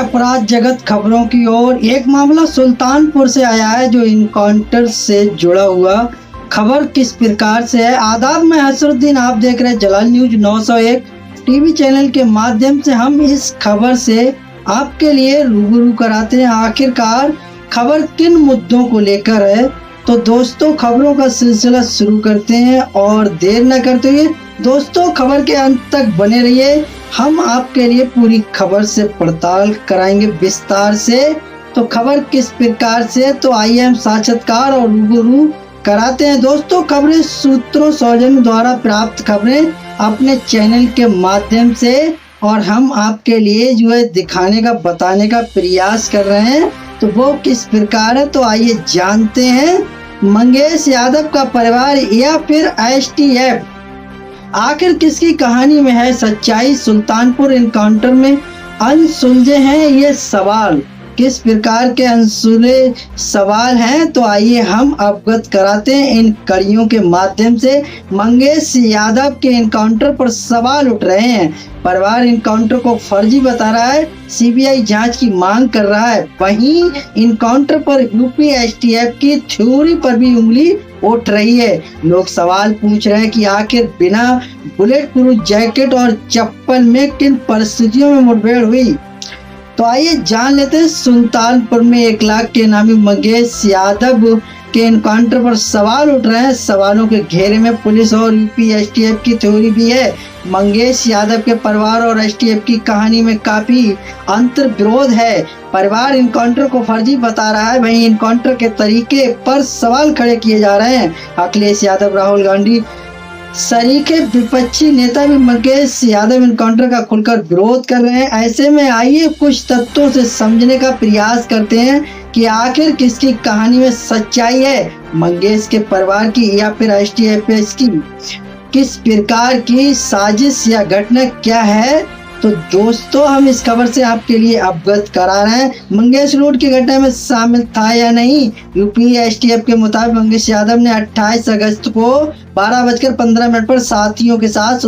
अपराध जगत खबरों की ओर। एक मामला सुल्तानपुर से आया है जो इनकाउंटर से जुड़ा हुआ। खबर किस प्रकार से है। आदाब, मैं हसरुद्दीन, आप देख रहे हैं जलाल न्यूज 901 टीवी चैनल के माध्यम से हम इस खबर से आपके लिए रूबरू कराते हैं। आखिरकार खबर किन मुद्दों को लेकर है। तो दोस्तों, खबरों का सिलसिला शुरू करते हैं और देर न करते हुए दोस्तों खबर के अंत तक बने रहिए। हम आपके लिए पूरी खबर से पड़ताल कराएंगे विस्तार से। तो खबर किस प्रकार से, तो आइए हम साक्षात्कार और रूबरू कराते हैं। दोस्तों, खबरें सूत्रों सौजन्य द्वारा प्राप्त खबरें अपने चैनल के माध्यम से, और हम आपके लिए जो है दिखाने का बताने का प्रयास कर रहे हैं। तो वो किस प्रकार है, तो आइए जानते हैं। मंगेश यादव का परिवार या फिर एसटीएफ, आखिर किसकी कहानी में है सच्चाई। सुल्तानपुर इनकाउंटर में अनसुलझे हैं ये सवाल। किस प्रकार के अनसुलझे सवाल हैं, तो आइए हम अवगत कराते हैं इन कड़ियों के माध्यम से। मंगेश यादव के इनकाउंटर पर सवाल उठ रहे हैं। परिवार इनकाउंटर को फर्जी बता रहा है, सीबीआई जांच की मांग कर रहा है। वहीं इनकाउंटर पर यूपी एसटीएफ की थ्योरी पर भी उंगली उठ रही है। लोग सवाल पूछ रहे हैं कि आखिर बिना बुलेट प्रूफ जैकेट और चप्पल में किन परिस्थितियों में मुठभेड़ हुई। तो आइए जान लेते हैं। सुल्तानपुर में 1 लाख के नामी मंगेश यादव के एनकाउंटर पर सवाल उठ रहे हैं। सवालों के घेरे में पुलिस और यूपी एसटीएफ की थ्योरी भी है। मंगेश यादव के परिवार और एसटीएफ की कहानी में काफी अंतर विरोध है। परिवार इनकाउंटर को फर्जी बता रहा है, वहीं इनकाउंटर के तरीके पर सवाल खड़े किए जा रहे हैं। अखिलेश यादव, राहुल गांधी सरीखे विपक्षी नेता भी मंगेश यादव इनकाउंटर का खुलकर विरोध कर रहे हैं। ऐसे में आइए कुछ तथ्यों से समझने का प्रयास करते हैं कि आखिर किसकी कहानी में सच्चाई है, मंगेश के परिवार की या फिर एसटीएफ की। किस प्रकार की साजिश या घटना क्या है। तो दोस्तों, हम इस खबर से आपके लिए अवगत करा रहे हैं। मंगेश लूट की घटना में शामिल था या नहीं। यूपी एसटीएफ के मुताबिक मंगेश यादव ने 28 अगस्त को 12:15 पर साथियों के साथ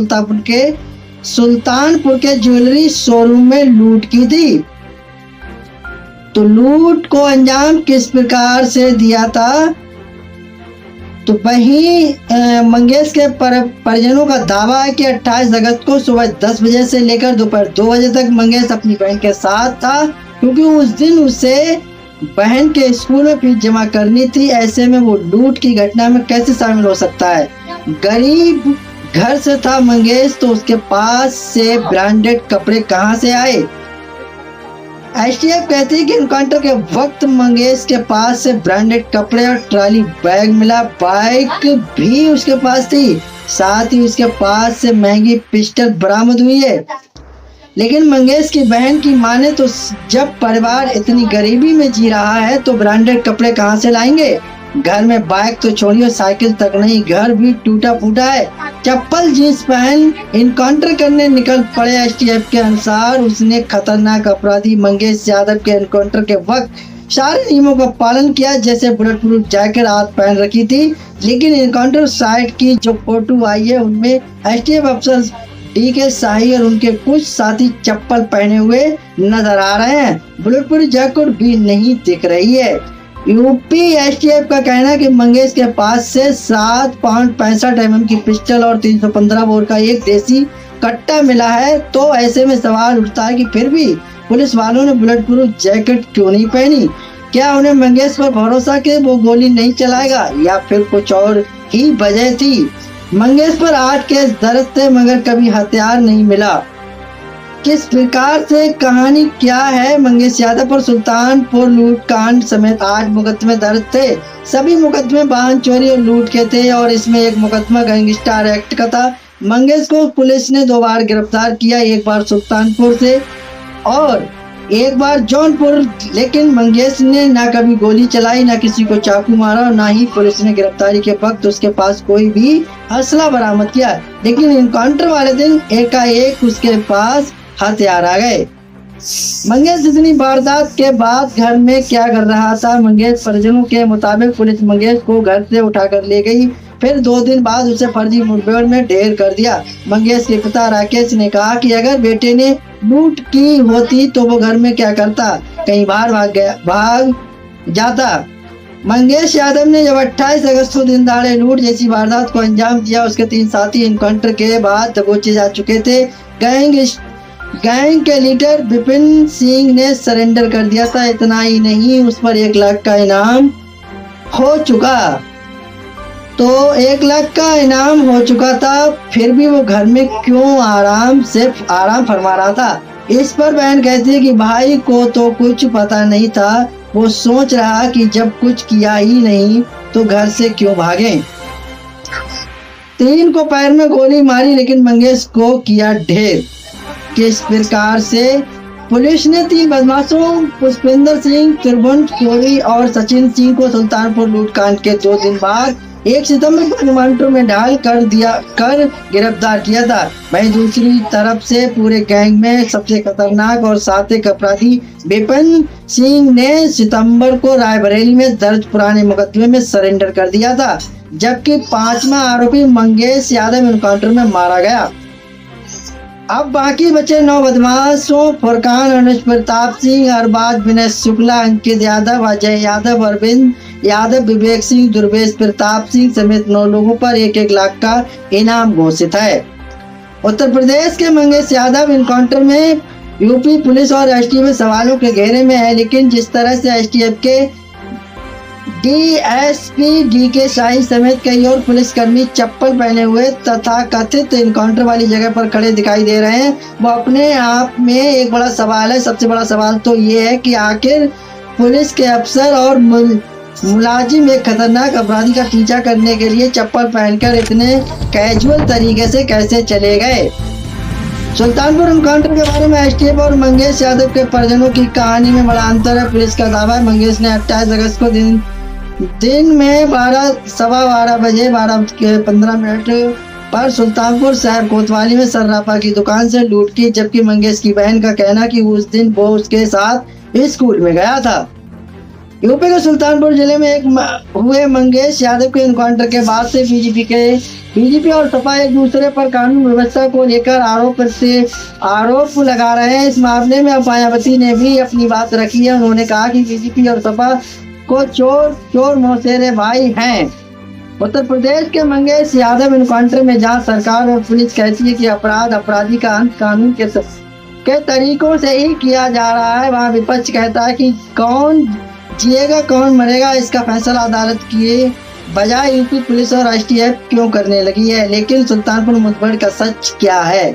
सुल्तानपुर के ज्वेलरी शोरूम में लूट की थी। तो लूट को अंजाम किस प्रकार से दिया था। तो वहीं मंगेश के परिजनों का दावा है कि 28 अगस्त को सुबह 10 बजे से लेकर दोपहर 2 बजे तक मंगेश अपनी बहन के साथ था, क्योंकि उस दिन उसे बहन के स्कूल में फीस जमा करनी थी। ऐसे में वो लूट की घटना में कैसे शामिल हो सकता है। गरीब घर से था मंगेश, तो उसके पास से ब्रांडेड कपड़े कहां से आए। एसटीएफ कहती है कि इनकाउंटर के वक्त मंगेश के पास से ब्रांडेड कपड़े और ट्रॉली बैग मिला। बाइक भी उसके पास थी, साथ ही उसके पास से महंगी पिस्टल बरामद हुई है। लेकिन मंगेश की बहन की माने तो जब परिवार इतनी गरीबी में जी रहा है तो ब्रांडेड कपड़े कहां से लाएंगे। घर में बाइक तो छोड़िए, साइकिल तक नहीं, घर भी टूटा फूटा है। चप्पल जींस पहन इनकाउंटर करने निकल पड़े। एसटीएफ के अनुसार उसने खतरनाक अपराधी मंगेश यादव के एनकाउंटर के वक्त सारे नियमों का पालन किया, जैसे बुलेट प्रूफ जैकेट हाथ पहन रखी थी। लेकिन एनकाउंटर साइट की जो फोटो आई है उनमें एसटीएफ अफसर डीके शाही और उनके कुछ साथी चप्पल पहने हुए नजर आ रहे हैं। बुलेट प्रूफ जैकेट भी नहीं दिख रही है। यूपी एसटीएफ का कहना है कि मंगेश के पास से 7 पाउंड 65 mm की पिस्टल और 315 बोर का एक देसी कट्टा मिला है। तो ऐसे में सवाल उठता है कि फिर भी पुलिस वालों ने बुलेट प्रूफ जैकेट क्यों नहीं पहनी। क्या उन्हें मंगेश पर भरोसा कि वो गोली नहीं चलाएगा, या फिर कुछ और ही वजह थी। मंगेश पर 8 केस दर्ज थे मगर कभी हथियार नहीं मिला। किस प्रकार से कहानी क्या है। मंगेश यादव पर सुल्तानपुर लूट कांड समेत 8 मुकदमे दर्ज थे। सभी मुकदमे वाहन चोरी और लूट के थे और इसमें एक मुकदमा गैंगस्टर एक्ट का था। मंगेश को पुलिस ने 2 बार गिरफ्तार किया, एक बार सुल्तानपुर से और एक बार जौनपुर। लेकिन मंगेश ने ना कभी गोली चलाई, ना किसी को चाकू मारा और ना ही पुलिस ने गिरफ्तारी के वक्त उसके पास कोई भी असला बरामद किया। लेकिन इनकाउंटर वाले दिन एकाएक उसके पास हथियार आ गए। मंगेश इतनी वारदात के बाद घर में क्या कर रहा था। मंगेश परिजनों के मुताबिक पुलिस मंगेश को घर से उठाकर ले गई, फिर 2 दिन बाद उसे फर्जी मुठभेड़ में ढेर कर दिया। मंगेश के पिता राकेश ने कहा कि अगर बेटे ने लूट की होती तो वो घर में क्या करता, कहीं बाहर भाग जाता। मंगेश यादव ने जब 28 अगस्त को दिन दहाड़े लूट जैसी वारदात को अंजाम दिया, उसके 3 साथी इनकाउंटर के बाद दबोचे जा चुके थे। गैंग के लीडर विपिन सिंह ने सरेंडर कर दिया था। इतना ही नहीं, उस पर 1 लाख का इनाम हो चुका। तो 1 लाख का इनाम हो चुका था, फिर भी वो घर में क्यों आराम फरमा रहा था। इस पर बहन कहती है कि भाई को तो कुछ पता नहीं था, वो सोच रहा कि जब कुछ किया ही नहीं तो घर से क्यों भागें। 3 को पैर में गोली मारी, लेकिन मंगेश को किया ढेर। किस प्रकार से पुलिस ने 3 बदमाशों पुष्पिंदर सिंह, त्रिभुवन चौधरी और सचिन सिंह को सुल्तानपुर लूटकांड के 2 दिन बाद 1 सितंबर को रिमांडर में डाल कर गिरफ्तार किया था। वहीं दूसरी तरफ से पूरे गैंग में सबसे खतरनाक और साथिक अपराधी विपिन सिंह ने सितंबर को रायबरेली में दर्ज पुराने मुकदमे में सरेंडर कर दिया था, जबकि 5वां आरोपी मंगेश यादव इनकाउंटर में मारा गया। अब बाकी बचे 9 बदमाशों फुरकान, अनुज प्रताप सिंह, अरबाज, विनय शुक्ला, अंकित यादव, अजय यादव, अरविंद यादव, विवेक सिंह, दुर्वेश प्रताप सिंह समेत 9 लोगों पर 1-1 लाख का इनाम घोषित है। उत्तर प्रदेश के मंगेश यादव इनकाउंटर में यूपी पुलिस और एसटीएफ में सवालों के घेरे में है, लेकिन जिस तरह से एसटीएफ के डीएसपी डीके शाही समेत कई और पुलिसकर्मी चप्पल पहने हुए तथा कथित इनकाउंटर वाली जगह पर खड़े दिखाई दे रहे हैं, वो अपने आप में एक बड़ा सवाल है। सबसे बड़ा सवाल तो ये है कि आखिर पुलिस के अफसर और मुलाजिम एक खतरनाक अपराधी का पीछा करने के लिए चप्पल पहनकर इतने कैजुअल तरीके से कैसे चले गए। सुल्तानपुर एनकाउंटर के बारे में एसटीएफ और मंगेश यादव के परिजनों की कहानी में बड़ा अंतर है। पुलिस का दावा है मंगेश ने 28 अगस्त को दिन में 12:15 बजे 12:15 पर सुल्तानपुर शहर कोतवाली में सर्राफा की दुकान से लूट की, जबकि मंगेश की बहन का कहना कि उस दिन वो उसके साथ स्कूल में गया था। यूपी के सुल्तानपुर जिले में हुए मंगेश यादव के एनकाउंटर के बाद से बीजेपी और सपा एक दूसरे पर कानून व्यवस्था को लेकर आरोप लगा रहे हैं। इस मामले में अब मायावती ने भी अपनी बात रखी है। उन्होंने कहा कि बीजेपी और सपा को चोर मौसेरे भाई हैं। उत्तर प्रदेश के मंगेश यादव एनकाउंटर में जहां सरकार और पुलिस कहती है कि अपराधी का अंत कानून के तरीकों से ही किया जा रहा है, वहां विपक्ष कहता है कि कौन जिएगा कौन मरेगा इसका फैसला अदालत किए बजाय यूपी पुलिस और एसटीएफ क्यों करने लगी है। लेकिन सुल्तानपुर मुठभेड़ का सच क्या है?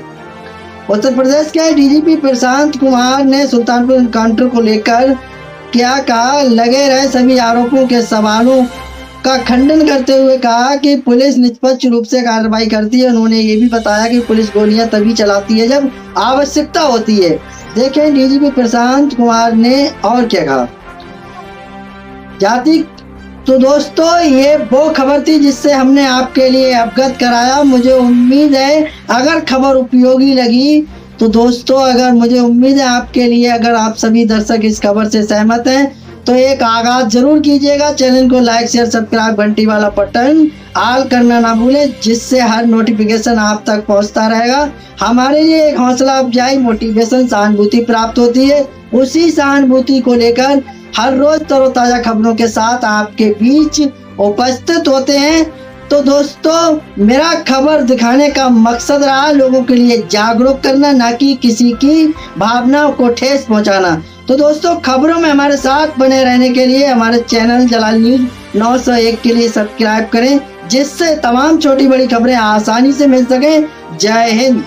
उत्तर प्रदेश के डीजीपी प्रशांत कुमार ने सुल्तानपुर एनकाउंटर को लेकर क्या कहा? लगे रहे सभी आरोपों के सवालों का खंडन करते हुए कहा कि पुलिस निष्पक्ष रूप से कार्रवाई करती है। उन्होंने ये भी बताया कि पुलिस गोलियां तभी चलाती है जब आवश्यकता होती है। देखें डीजीपी प्रशांत कुमार ने और क्या कहा। जाति तो दोस्तों ये वो खबर थी जिससे हमने आपके लिए अवगत कराया। मुझे उम्मीद है अगर खबर उपयोगी लगी तो दोस्तों मुझे उम्मीद है आपके लिए, अगर आप सभी दर्शक इस खबर से सहमत हैं तो एक आगाज जरूर कीजिएगा। चैनल को लाइक शेयर सब्सक्राइब घंटी वाला बटन ऑल करना ना भूलें, जिससे हर नोटिफिकेशन आप तक पहुंचता रहेगा। हमारे लिए एक हौसला अफजाई, मोटिवेशन, सहानुभूति प्राप्त होती है। उसी सहानुभूति को लेकर हर रोज तरोताजा खबरों के साथ आपके बीच उपस्थित होते हैं। तो दोस्तों मेरा खबर दिखाने का मकसद रहा लोगों के लिए जागरूक करना, ना कि किसी की भावनाओं को ठेस पहुंचाना। तो दोस्तों खबरों में हमारे साथ बने रहने के लिए हमारे चैनल जलाल न्यूज 901 के लिए सब्सक्राइब करें, जिससे तमाम छोटी बड़ी खबरें आसानी से मिल सकें। जय हिंद।